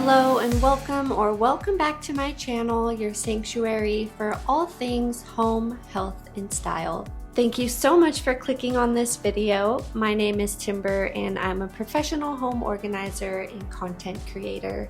Hello and welcome back to my channel, your sanctuary for all things home, health, and style. Thank you so much for clicking on this video. My name is Timber and I'm a professional home organizer and content creator.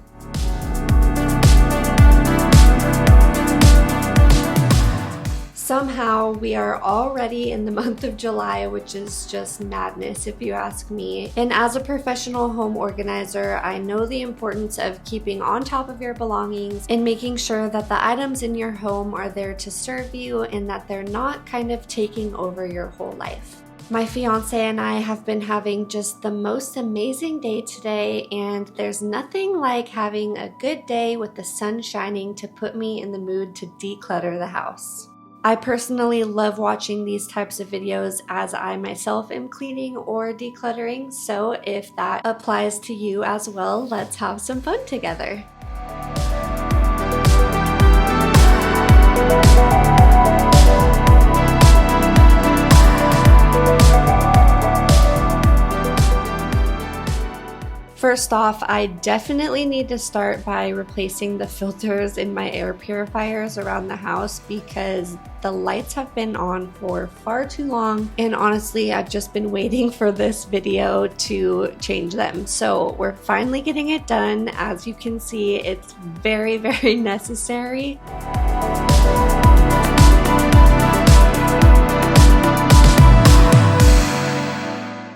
Somehow we are already in the month of July, which is just madness if you ask me. And as a professional home organizer, I know the importance of keeping on top of your belongings and making sure that the items in your home are there to serve you and that they're not kind of taking over your whole life. My fiance and I have been having just the most amazing day today, and there's nothing like having a good day with the sun shining to put me in the mood to declutter the house. I personally love watching these types of videos as I myself am cleaning or decluttering, so if that applies to you as well, let's have some fun together. First off, I definitely need to start by replacing the filters in my air purifiers around the house because the lights have been on for far too long, and honestly, I've just been waiting for this video to change them. So we're finally getting it done. As you can see, it's very, very necessary.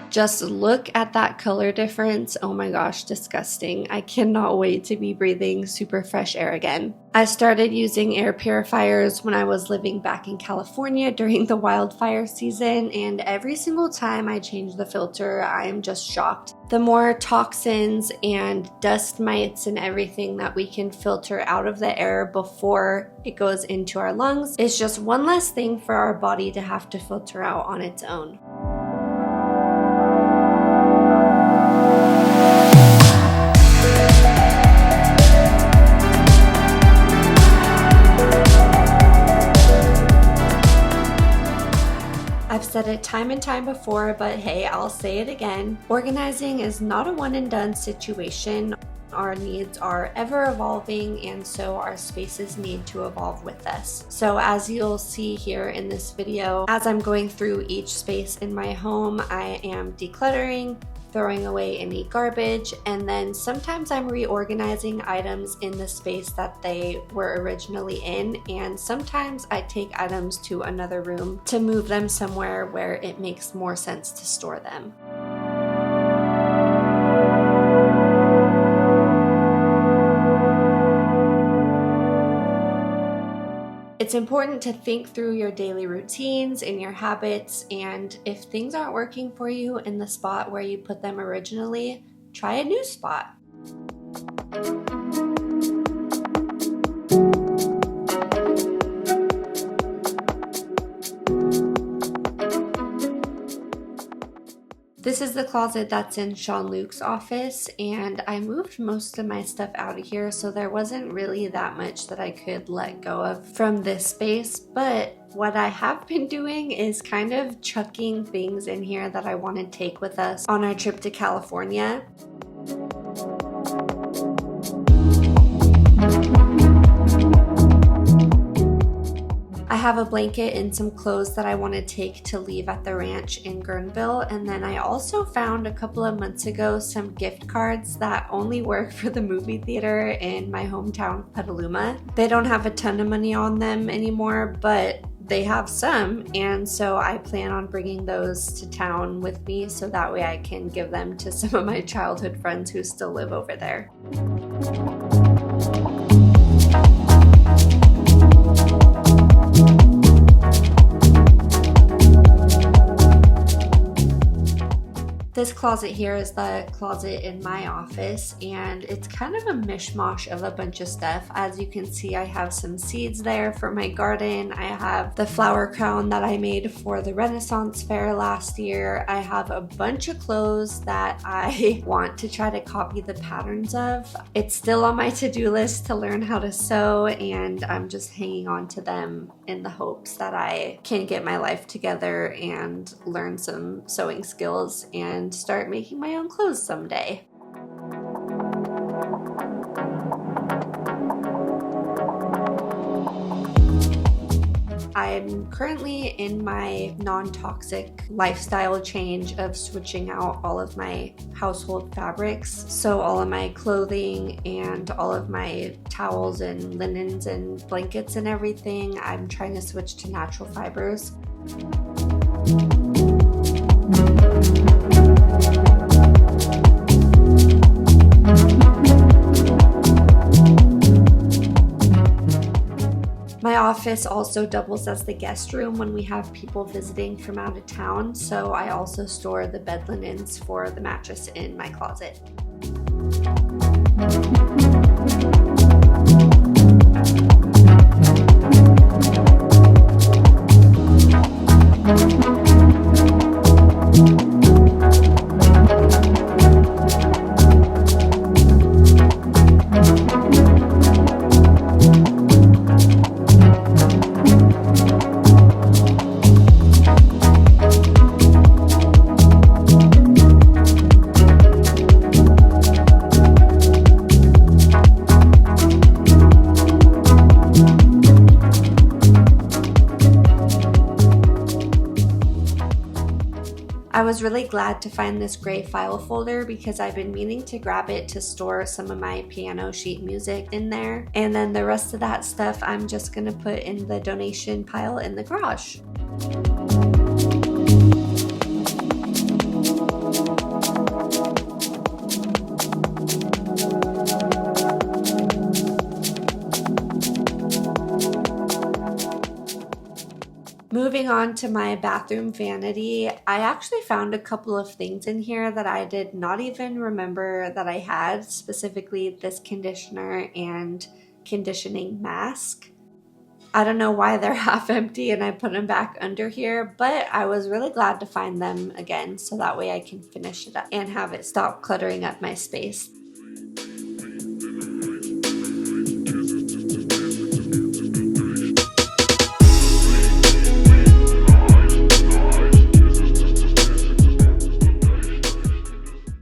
Just look at that color difference. Oh my gosh, disgusting. I cannot wait to be breathing super fresh air again. I started using air purifiers when I was living back in California during the wildfire season, and every single time I change the filter, I am just shocked. The more toxins and dust mites and everything that we can filter out of the air before it goes into our lungs is just one less thing for our body to have to filter out on its own. I've said it time and time before, but hey, I'll say it again. Organizing is not a one and done situation. Our needs are ever evolving, and so our spaces need to evolve with us. So as you'll see here in this video, as I'm going through each space in my home, I am decluttering, throwing away any garbage, and then sometimes I'm reorganizing items in the space that they were originally in, and sometimes I take items to another room to move them somewhere where it makes more sense to store them. It's important to think through your daily routines and your habits, and if things aren't working for you in the spot where you put them originally, try a new spot. This is the closet that's in Sean Luke's office, and I moved most of my stuff out of here, so there wasn't really that much that I could let go of from this space. But what I have been doing is kind of chucking things in here that I want to take with us on our trip to California. I have a blanket and some clothes that I want to take to leave at the ranch in Guerneville, and then I also found a couple of months ago some gift cards that only work for the movie theater in my hometown, Petaluma. They don't have a ton of money on them anymore, but they have some, and so I plan on bringing those to town with me so that way I can give them to some of my childhood friends who still live over there. This closet here is the closet in my office, and it's kind of a mishmash of a bunch of stuff. As you can see, I have some seeds there for my garden. I have the flower crown that I made for the Renaissance Fair last year. I have a bunch of clothes that I want to try to copy the patterns of. It's still on my to-do list to learn how to sew, and I'm just hanging on to them in the hopes that I can get my life together and learn some sewing skills and start making my own clothes someday. I'm currently in my non-toxic lifestyle change of switching out all of my household fabrics. So all of my clothing and all of my towels and linens and blankets and everything, I'm trying to switch to natural fibers. My office also doubles as the guest room when we have people visiting from out of town, so I also store the bed linens for the mattress in my closet. I was really glad to find this gray file folder because I've been meaning to grab it to store some of my piano sheet music in there. And then the rest of that stuff I'm just gonna put in the donation pile in the garage. Moving on to my bathroom vanity, I actually found a couple of things in here that I did not even remember that I had, specifically this conditioner and conditioning mask. I don't know why they're half empty and I put them back under here, but I was really glad to find them again so that way I can finish it up and have it stop cluttering up my space.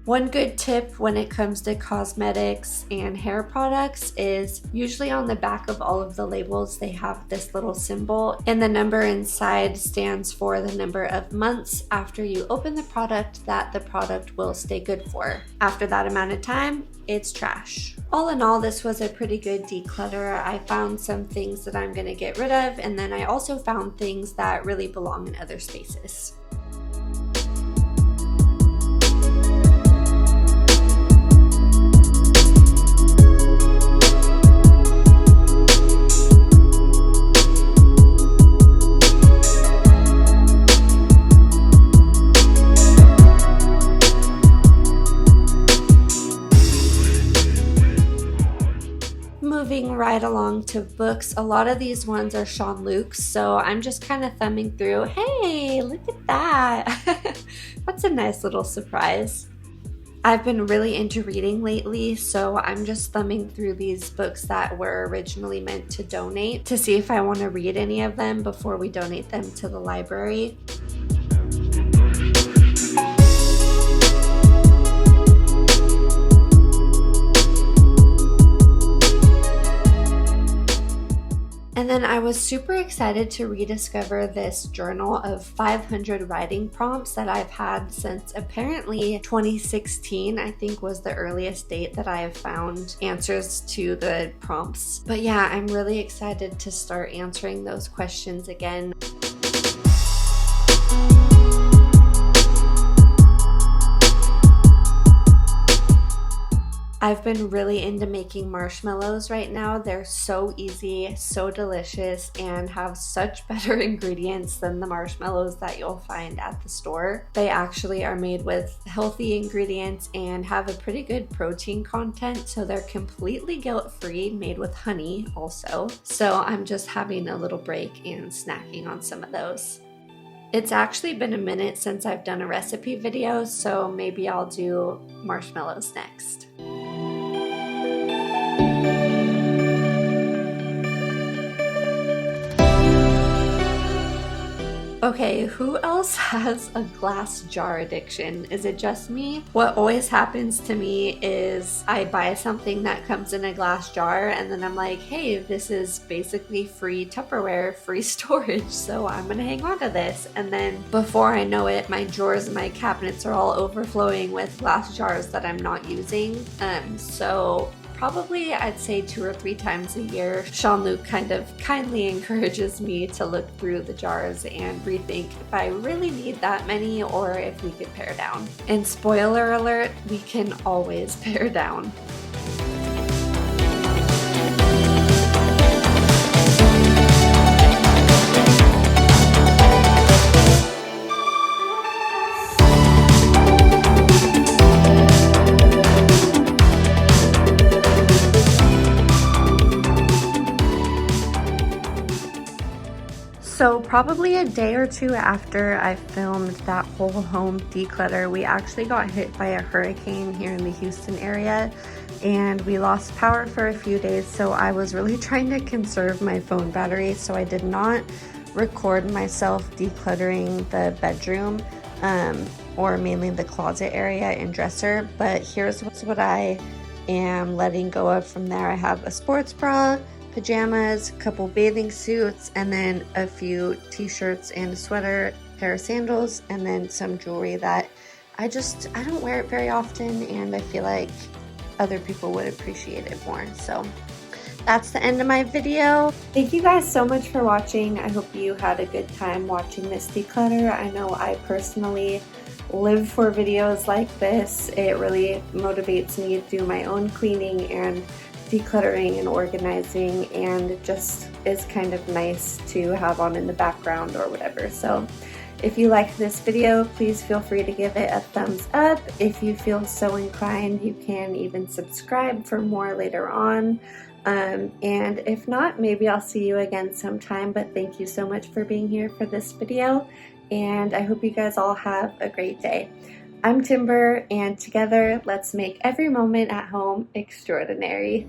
One good tip when it comes to cosmetics and hair products is usually on the back of all of the labels they have this little symbol, and the number inside stands for the number of months after you open the product that the product will stay good for. After that amount of time, it's trash. All in all, this was a pretty good declutter. I found some things that I'm gonna get rid of, and then I also found things that really belong in other spaces. Moving right along to books, a lot of these ones are Sean Luke's, so I'm just kind of thumbing through. Hey, look at that. That's a nice little surprise. I've been really into reading lately, so I'm just thumbing through these books that were originally meant to donate to see if I want to read any of them before we donate them to the library. And then I was super excited to rediscover this journal of 500 writing prompts that I've had since apparently 2016, I think was the earliest date that I have found answers to the prompts. But yeah, I'm really excited to start answering those questions again. I've been really into making marshmallows right now. They're so easy, so delicious, and have such better ingredients than the marshmallows that you'll find at the store. They actually are made with healthy ingredients and have a pretty good protein content, so they're completely guilt-free, made with honey also. So I'm just having a little break and snacking on some of those. It's actually been a minute since I've done a recipe video, so maybe I'll do marshmallows next. Okay, who else has a glass jar addiction? Is it just me? What always happens to me is I buy something that comes in a glass jar and then I'm like, hey, this is basically free Tupperware, free storage, so I'm gonna hang on to this. And then before I know it, my drawers and my cabinets are all overflowing with glass jars that I'm not using. So probably I'd say 2 or 3 times a year, Jean-Luc kind of kindly encourages me to look through the jars and rethink if I really need that many or if we could pare down. And spoiler alert, we can always pare down. So probably a day or two after I filmed that whole home declutter, we actually got hit by a hurricane here in the Houston area and we lost power for a few days. So I was really trying to conserve my phone battery. So I did not record myself decluttering the bedroom or mainly the closet area and dresser. But here's what I am letting go of from there. I have a sports bra, pajamas, a couple bathing suits, and then a few t-shirts and a sweater, pair of sandals, and then some jewelry that I don't wear it very often and I feel like other people would appreciate it more. So that's the end of my video. Thank you guys so much for watching. I hope you had a good time watching this declutter. I know I personally live for videos like this. It really motivates me to do my own cleaning and decluttering and organizing, and it just is kind of nice to have on in the background or whatever. So if you like this video, please feel free to give it a thumbs up. If you feel so inclined, you can even subscribe for more later on. And if not, maybe I'll see you again sometime, but thank you so much for being here for this video, and I hope you guys all have a great day. I'm Timber, and together, let's make every moment at home extraordinary.